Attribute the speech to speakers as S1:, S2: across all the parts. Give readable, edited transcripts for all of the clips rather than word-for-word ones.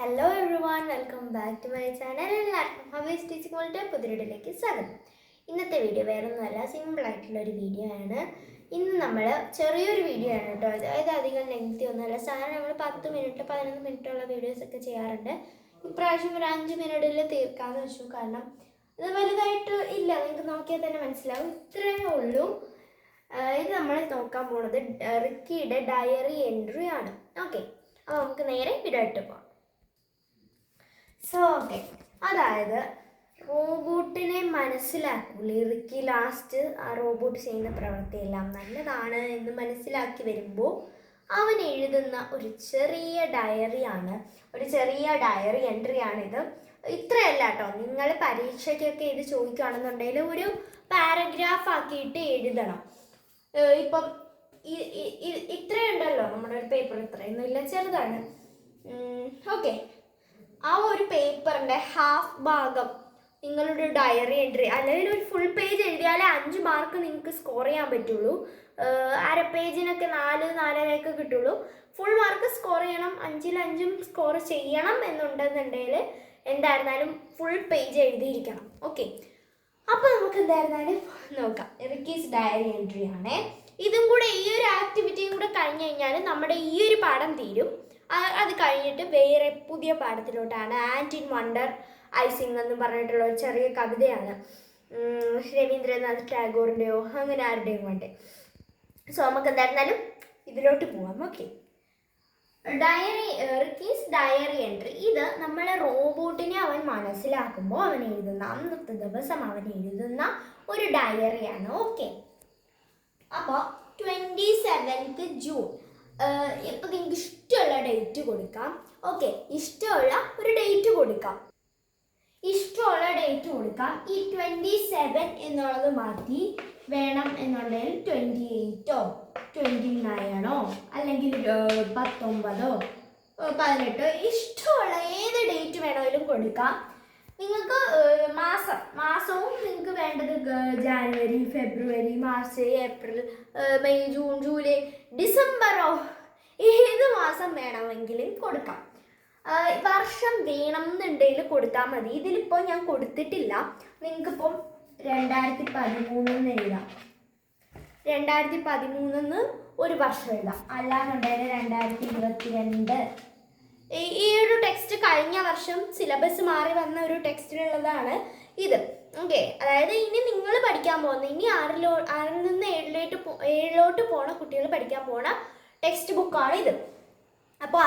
S1: Hello everyone, welcome back to my channel. എല്ലാവർക്കും ഹബീസ് teaching വേൾഡിൻ്റെ പുതിയൊരിടയിലേക്ക് സ്വാഗതം. ഇന്നത്തെ വീഡിയോ വേറെ ഒന്നുമല്ല, സിമ്പിളായിട്ടുള്ളൊരു വീഡിയോ ആണ്. ഇന്ന് നമ്മൾ ചെറിയൊരു വീഡിയോ ആണ് കേട്ടോ. അതായത് അധികം ലെങ്തി ഒന്നുമല്ല. സാധാരണ നമ്മൾ 10 മിനിറ്റ് 11 മിനിറ്റുള്ള വീഡിയോസൊക്കെ ചെയ്യാറുണ്ട്. ഇപ്രാവശ്യം ഒരു 5 മിനിറ്റിൽ തീർക്കാമെന്ന് വെച്ചു. കാരണം ഇത് വലുതായിട്ട് ഇല്ല, നിങ്ങൾക്ക് നോക്കിയാൽ തന്നെ മനസ്സിലാവും. ഇത്രയേ ഉള്ളൂ. ഇത് നമ്മൾ നോക്കാൻ പോകുന്നത് റിക്കിയുടെ ഡയറി എൻട്രി ആണ്. ഓക്കെ, അപ്പോൾ നമുക്ക് നേരെ വീഡിയോ ഇട്ട് പോകാം. ഓക്കെ, അതായത് റോബോട്ടിനെ മനസ്സിലാക്കൂലേ റിക്കി. ലാസ്റ്റ് ആ റോബോട്ട് ചെയ്യുന്ന പ്രവൃത്തിയെല്ലാം നല്ലതാണ് എന്ന് മനസ്സിലാക്കി വരുമ്പോൾ അവൻ എഴുതുന്ന ഒരു ചെറിയ ഡയറിയാണ്, ഒരു ചെറിയ ഡയറി എൻട്രി ആണിത്. ഇത്രയല്ല കേട്ടോ, നിങ്ങൾ പരീക്ഷയ്ക്കൊക്കെ ഇത് ചോദിക്കുകയാണെന്നുണ്ടെങ്കിൽ ഒരു പാരഗ്രാഫ് ആക്കിയിട്ട് എഴുതണം. ഇപ്പം ഇത്രയുണ്ടല്ലോ നമ്മുടെ ഒരു പേപ്പർ, ഇത്രയൊന്നുമില്ല, ചെറുതാണ്. ഓക്കെ, ആ ഒരു പേപ്പറിൻ്റെ ഹാഫ് ഭാഗം നിങ്ങളുടെ ഡയറി എൻട്രി, അല്ലെങ്കിൽ ഒരു ഫുൾ പേജ് എഴുതിയാലേ 5 മാർക്ക് നിങ്ങൾക്ക് സ്കോർ ചെയ്യാൻ പറ്റുള്ളൂ. അര പേജിനൊക്കെ 4-4.5 കിട്ടുള്ളൂ. ഫുൾ മാർക്ക് സ്കോർ ചെയ്യണം, 5-ൽ 5 സ്കോർ ചെയ്യണം എന്നുണ്ടെന്നുണ്ടെങ്കിൽ എന്തായിരുന്നാലും ഫുൾ പേജ് എഴുതിയിരിക്കണം. ഓക്കെ, അപ്പോൾ നമുക്ക് എന്തായിരുന്നാലും നോക്കാം. റിക്കീസ് ഡയറി എൻട്രി ആണേ. ഇതും കൂടെ, ഈ ഒരു ആക്ടിവിറ്റിയും കൂടെ കഴിഞ്ഞ് കഴിഞ്ഞാൽ നമ്മുടെ ഈ ഒരു പാഠം തീരും. അത് കഴിഞ്ഞിട്ട് വേറെ പുതിയ പാഠത്തിലോട്ടാണ്. And in wonder I sing എന്ന് പറഞ്ഞിട്ടുള്ള ഒരു ചെറിയ കവിതയാണ്. രവീന്ദ്രനാഥ് ടാഗോറിൻ്റെയോ അങ്ങനെ ആരുടെയും വേണ്ടേ. സോ നമുക്ക് എന്തായിരുന്നാലും ഇതിലോട്ട് പോവാം. Okay, Ricky's diary entry. ഇത് നമ്മളെ റോബോട്ടിനെ അവൻ മനസ്സിലാക്കുമ്പോൾ അവൻ എഴുതുന്ന, അന്നത്തെ ദിവസം അവൻ എഴുതുന്ന ഒരു ഡയറിയാണ്. ഓക്കെ, അപ്പോൾ 27th ജൂൺ. ഇപ്പം നിങ്ങൾക്ക് ഇഷ്ടമുള്ള ഡേറ്റ് കൊടുക്കാം. ഓക്കെ, ഇഷ്ടമുള്ള ഒരു ഡേറ്റ് കൊടുക്കാം. ഇഷ്ടമുള്ള ഡേറ്റ് കൊടുക്കാം. ഈ 27 എന്നുള്ളത് മാറ്റി വേണം എന്നുണ്ടെങ്കിൽ 28ഓ 29ഓ അല്ലെങ്കിൽ 19ഓ 18ഓ ഇഷ്ടമുള്ള ഏത് ഡേറ്റ് വേണമെങ്കിലും കൊടുക്കാം. നിങ്ങൾക്ക് മാസവും നിങ്ങൾക്ക് വേണ്ടത് January, February, March, April, May, June, July, ഡിസംബറോ ഏത് മാസം വേണമെങ്കിലും കൊടുക്കാം. വർഷം വേണമെന്നുണ്ടെങ്കിൽ കൊടുത്താൽ മതി. ഇതിലിപ്പോൾ ഞാൻ കൊടുത്തിട്ടില്ല. നിങ്ങൾക്കിപ്പം 2013 എഴുതാം. 2013 ഒരു വർഷം എഴുതാം. അല്ലാന്നുണ്ടെങ്കിൽ 2022. ഈ ഒരു ടെക്സ്റ്റ് കഴിഞ്ഞ വർഷം സിലബസ് മാറി വന്ന ഒരു ടെക്സ്റ്റിലുള്ളതാണ് ഇത്. ഓക്കെ, അതായത് ഇനി നിങ്ങൾ പഠിക്കാൻ പോകുന്ന, ഇനി 6ൽ നിന്ന് 7ലോട്ട് പോണ കുട്ടികൾ പഠിക്കാൻ പോണ ടെക്സ്റ്റ് ബുക്കാണ് ഇത്. അപ്പോൾ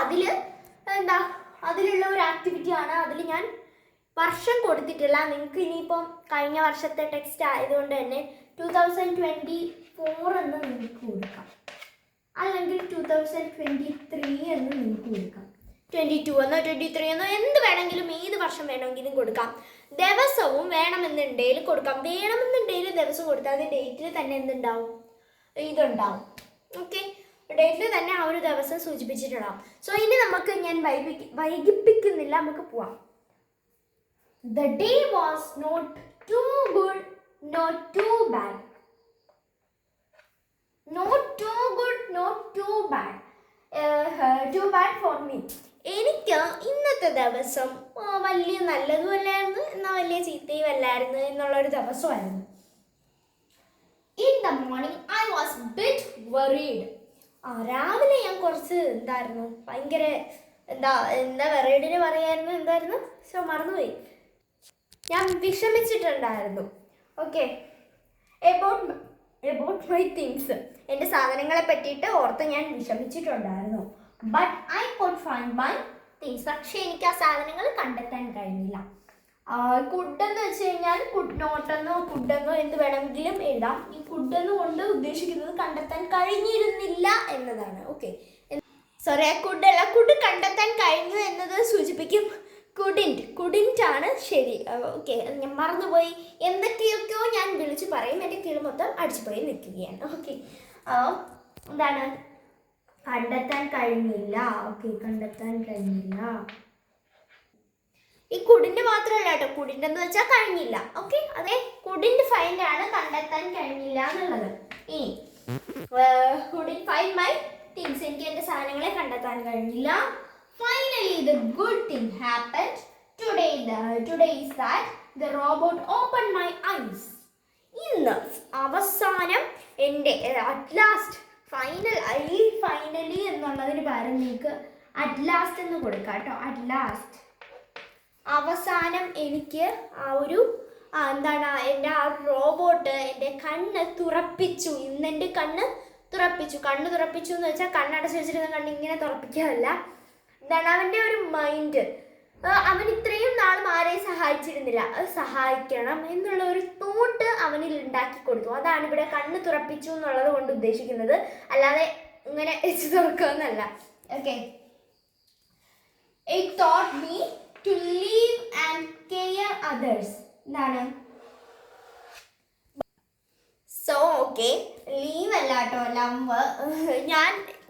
S1: അതിലുള്ള ഒരു ആക്ടിവിറ്റിയാണ്. അതിൽ ഞാൻ വർഷം കൊടുത്തിട്ടില്ല. നിങ്ങൾക്ക് ഇനിയിപ്പം കഴിഞ്ഞ വർഷത്തെ ടെക്സ്റ്റ് ആയതുകൊണ്ട് തന്നെ 2024 എന്ന് നിങ്ങൾക്ക് കൊടുക്കാം, അല്ലെങ്കിൽ 2023 എന്ന് നിങ്ങൾക്ക് കൊടുക്കാം. 22 എന്നോ 23 എന്നോ എന്ത് വേണമെങ്കിലും, ഏത് വർഷം വേണമെങ്കിലും കൊടുക്കാം. ദിവസവും വേണമെന്നുണ്ടെങ്കിൽ കൊടുക്കാം. വേണമെന്നുണ്ടെങ്കിൽ ദിവസം കൊടുത്താൽ അത് ഡേറ്റിൽ തന്നെ എന്തുണ്ടാവും, ഇതുണ്ടാവും. ഓക്കെ, ഡേറ്റിൽ തന്നെ ആ ഒരു ദിവസം സൂചിപ്പിച്ചിട്ടുണ്ടാവും. സോ ഇനി നമുക്ക് ഞാൻ വൈകിപ്പിക്കുന്നില്ല, നമുക്ക് പോവാം. The day was not too good, not too bad. Not too good, not too bad. Too bad for me. എനിക്ക് ഇന്നത്തെ ദിവസം വലിയ നല്ലതും അല്ലായിരുന്നു, എന്നാൽ വലിയ ചീത്തയും അല്ലായിരുന്നു എന്നുള്ളൊരു ദിവസമായിരുന്നു. In the morning I was bit worried. രാവിലെ ഞാൻ കുറച്ച് ഭയങ്കര എന്താ വെറൈഡിന് പറയായിരുന്നു, മറന്നുപോയി. ഞാൻ വിഷമിച്ചിട്ടുണ്ടായിരുന്നു. Okay, about my things. എൻ്റെ സാധനങ്ങളെ പറ്റിയിട്ട് ഓർത്ത് ഞാൻ വിഷമിച്ചിട്ടുണ്ടായിരുന്നു. But I could find my things. പക്ഷേ എനിക്ക് ആ സാധനങ്ങൾ കണ്ടെത്താൻ കഴിഞ്ഞില്ല. കുഡ് എന്ന് വെച്ച് കഴിഞ്ഞാൽ നോട്ടെന്നോ കുഡെന്നോ എന്ത് വേണമെങ്കിലും എഴുതാം. ഈ കുഡെന്ന് കൊണ്ട് ഉദ്ദേശിക്കുന്നത് കണ്ടെത്താൻ കഴിഞ്ഞിരുന്നില്ല എന്നതാണ്. ഓക്കെ, സോറി, കുഡ് കണ്ടെത്താൻ കഴിഞ്ഞു എന്നത് സൂചിപ്പിക്കും. കുഡിൻറ്റ് ആണ് ശരി. ഓക്കെ, ഞാൻ മറന്നുപോയി. എന്തൊക്കെയൊക്കെയോ ഞാൻ വിളിച്ച് പറയും, എൻ്റെ കിളി മൊത്തം അടിച്ചു പോയി നിൽക്കുകയാണ്. ഓക്കെ, കണ്ടെത്താൻ കഴിഞ്ഞില്ല. ഓക്കെ, കണ്ടെത്താൻ കഴിഞ്ഞില്ല. ഈ കുഡിൻ്റെ മാത്രമല്ല കേട്ടോ, കുഡിൻ്റെ എന്ന് വെച്ചാൽ കഴിഞ്ഞില്ല. ഓക്കെ, അതെ, കുഡിൻ്റെ ഫൈൻഡ് ആണ് കണ്ടെത്താൻ കഴിഞ്ഞില്ല എന്നുള്ളത്. ഇനി കുഡിൻ ഫൈൻഡ് മൈ തിങ്സ്. എനിക്ക് എൻ്റെ സാധനങ്ങളെ കണ്ടെത്താൻ കഴിഞ്ഞില്ല. finally the good thing happened. Today is that the robot opened my eyes. ഇന്ന് അവസാനം എൻ്റെ അറ്റ് ലാസ്റ്റ് ഫൈനലി എന്നുള്ളതിന് പകരം നിങ്ങൾക്ക് അറ്റ് ലാസ്റ്റ് എന്ന് കൊടുക്കാം കേട്ടോ. അറ്റ് ലാസ്റ്റ് അവസാനം എനിക്ക് ആ ഒരു എന്താണ് എൻ്റെ ആ റോബോട്ട് എൻ്റെ കണ്ണ് തുറപ്പിച്ചു. ഇന്ന് എൻ്റെ കണ്ണ് തുറപ്പിച്ചു എന്ന് വെച്ചാൽ കണ്ണടച്ച് വെച്ചിരുന്ന കണ്ണ് ഇങ്ങനെ തുറപ്പിക്കാറില്ല. എന്താണ് അവൻ്റെ ഒരു മൈൻഡ്, അവൻ ഇത്രയും നാളും ആരെയും സഹായിച്ചിരുന്നില്ല, അത് സഹായിക്കണം എന്നുള്ള ഒരു തോട്ട് അവനിൽ ഉണ്ടാക്കി കൊടുത്തു. അതാണ് ഇവിടെ കണ്ണ് തുറപ്പിച്ചു എന്നുള്ളത് കൊണ്ട് ഉദ്ദേശിക്കുന്നത്, അല്ലാതെ ഇങ്ങനെ വെച്ച് തുറക്കുക. Okay, it taught me to live and care others. എന്താണ് സോ ഓക്കെ, ലീവ് അല്ല കേട്ടോ, ലവ്.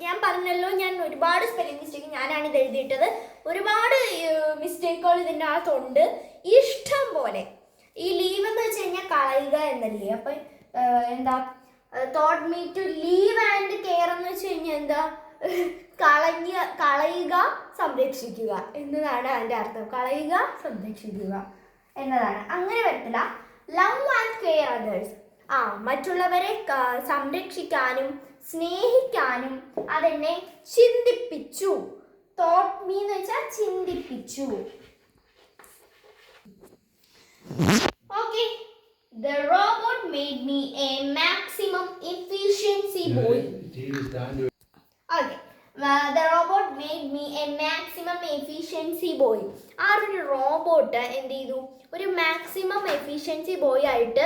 S1: ഞാൻ പറഞ്ഞല്ലോ, ഞാൻ ഒരുപാട് സ്പെല്ലിംഗ് മിസ്റ്റേക്ക് ഞാനാണ് ഇത് എഴുതിയിട്ടത്. ഒരുപാട് മിസ്റ്റേക്കുകൾ ഇതിൻ്റെ അകത്തുണ്ട്, ഇഷ്ടം പോലെ. ഈ ലീവ് എന്ന് വെച്ച് കഴിഞ്ഞാൽ കളയുക എന്നല്ലേ. അപ്പം എന്താ thought me to leave and care എന്ന് വെച്ച് കഴിഞ്ഞാൽ എന്താ, കളയുക സംരക്ഷിക്കുക എന്നതാണ് അതിൻ്റെ അർത്ഥം. കളയുക സംരക്ഷിക്കുക എന്നതാണ്. അങ്ങനെ വരത്തില്ല. ലവ് ആൻഡ് കെയർ അതേഴ്സ്, മറ്റുള്ളവരെ സംരക്ഷിക്കാനും സ്നേഹിക്കാനും അതെന്നെ ചിന്തിപ്പിച്ചു. തോട്ട് മീ എന്ന് വെച്ചാൽ ചിന്തിപ്പിച്ചു. Okay, the robot made me a maximum efficiency boy. Okay, the robot made me a maximum efficiency boy. ആ ഒരു റോബോട്ട് എന്ത് ചെയ്തു, ഒരു മാക്സിമം എഫിഷ്യൻസി ബോയ് ആയിട്ട്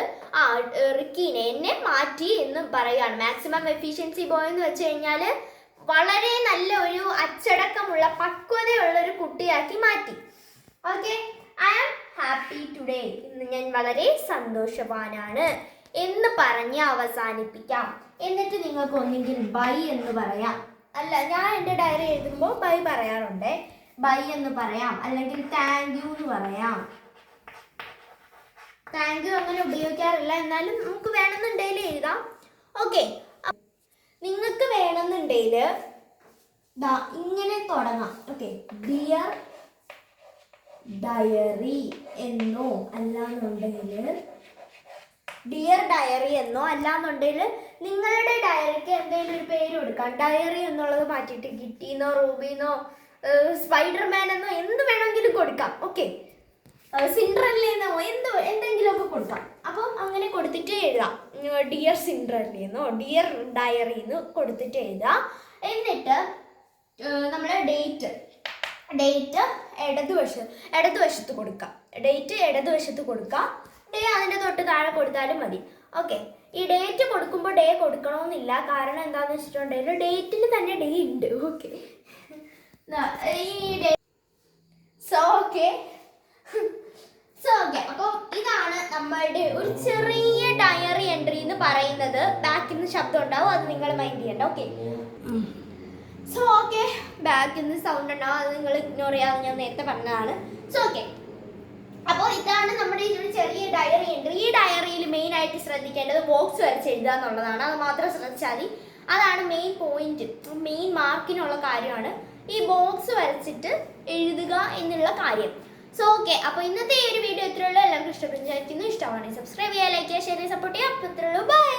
S1: റിക്കീനെ എന്നെ മാറ്റി എന്ന് പറയാണ്. മാക്സിമം എഫിഷ്യൻസി ബോയ് എന്ന് വെച്ച് കഴിഞ്ഞാൽ വളരെ നല്ല ഒരു അച്ചടക്കമുള്ള പക്വതയുള്ള ഒരു കുട്ടിയാക്കി മാറ്റി. Okay, I am happy today, ഇന്ന് ഞാൻ വളരെ സന്തോഷവാനാണ് എന്ന് പറഞ്ഞ് അവസാനിപ്പിക്കാം. എന്നിട്ട് നിങ്ങൾക്ക് ഒന്നെങ്കിൽ ബൈ എന്ന് പറയാം. അല്ല, ഞാൻ എൻ്റെ ഡയറി എഴുതുമ്പോൾ ബൈ പറയാറുണ്ട്. ബൈ എന്ന് പറയാം, അല്ലെങ്കിൽ താങ്ക് യു എന്ന് പറയാം. താങ്ക് യു അങ്ങനെ ഉപയോഗിക്കാറില്ല, എന്നാലും നമുക്ക് വേണമെന്നുണ്ടെങ്കിൽ എഴുതാം. ഓക്കെ, നിങ്ങൾക്ക് വേണമെന്നുണ്ടെങ്കിൽ ഇങ്ങനെ തുടങ്ങാം. ഓക്കെ, ഡിയർ ഡയറി എന്നോ അല്ലാന്നുണ്ടെങ്കിൽ നിങ്ങളുടെ ഡയറിക്ക് എന്തെങ്കിലും ഒരു പേര് കൊടുക്കാം. ഡയറി എന്നുള്ളത് മാറ്റിയിട്ട് കിറ്റിന്നോ റൂബിന്നോ സ്പൈഡർമാൻ എന്നോ എന്ത് വേണമെങ്കിലും കൊടുക്കാം. ഓക്കെ, സിൻഡ്രല്ലെന്നോ എന്തെങ്കിലുമൊക്കെ കൊടുക്കാം. അപ്പം അങ്ങനെ കൊടുത്തിട്ട് എഴുതാം. ഡിയർ സിൻഡ്രല്ലെന്നോ ഡിയർ ഡയറി എന്ന് കൊടുത്തിട്ട് എഴുതാം. എന്നിട്ട് നമ്മൾ ഡേറ്റ് ഇടതുവശത്ത് കൊടുക്കാം. ഡേറ്റ് ഇടതുവശത്ത് കൊടുക്കാം. ഡേ അതിൻ്റെ തൊട്ട് താഴെ കൊടുത്താലും മതി. ഓക്കെ, ഈ ഡേറ്റ് കൊടുക്കുമ്പോൾ ഡേ കൊടുക്കണമെന്നില്ല. കാരണം എന്താണെന്ന് വെച്ചിട്ടുണ്ടെങ്കിൽ ഡേറ്റിൽ തന്നെ ഡേ ഉണ്ട്. ഓക്കെ, ഈ ഡേ ഓക്കെ അപ്പോൾ ഇതാണ് നമ്മളുടെ ഒരു ചെറിയ ഡയറി എൻട്രി എന്ന് പറയുന്നത്. ബാക്കിൽ നിന്ന് ശബ്ദം ഉണ്ടാവും, അത് നിങ്ങൾ മൈൻഡ് ചെയ്യണ്ട. ഓക്കെ, ഓക്കെ, ബാക്കിൽ നിന്ന് സൗണ്ട് ഉണ്ടാവും, അത് നിങ്ങൾ ഇഗ്നോർ ചെയ്യാതെ ഞാൻ നേരത്തെ പറഞ്ഞതാണ്. ഓക്കെ, അപ്പോൾ ഇതാണ് നമ്മുടെ ഈ ഒരു ചെറിയ ഡയറി എൻട്രി. ഈ ഡയറിയിൽ മെയിൻ ആയിട്ട് ശ്രദ്ധിക്കേണ്ടത് ബോക്സ് വരച്ച് എഴുതുക എന്നുള്ളതാണ്. അത് മാത്രം ശ്രദ്ധിച്ചാൽ മതി. അതാണ് മെയിൻ പോയിന്റ്, മെയിൻ മാർക്കിനുള്ള കാര്യമാണ് ഈ ബോക്സ് വരച്ചിട്ട് എഴുതുക എന്നുള്ള കാര്യം. ഓക്കെ, അപ്പോൾ ഇന്നത്തെ ഈ ഒരു വീഡിയോ ഇത്രയുള്ളൂ. എല്ലാവർക്കും ഇഷ്ടപ്പെടുന്നു. ഇഷ്ടമാണെങ്കിൽ സബ്സ്ക്രൈബ് ചെയ്യുക, ലൈക്ക് ചെയ്യുക, ഷെയർ ചെയ്യുക, സപ്പോർട്ട് ചെയ്യുക. അപ്പോൾ ഇത്രയുള്ളൂ. ബൈ.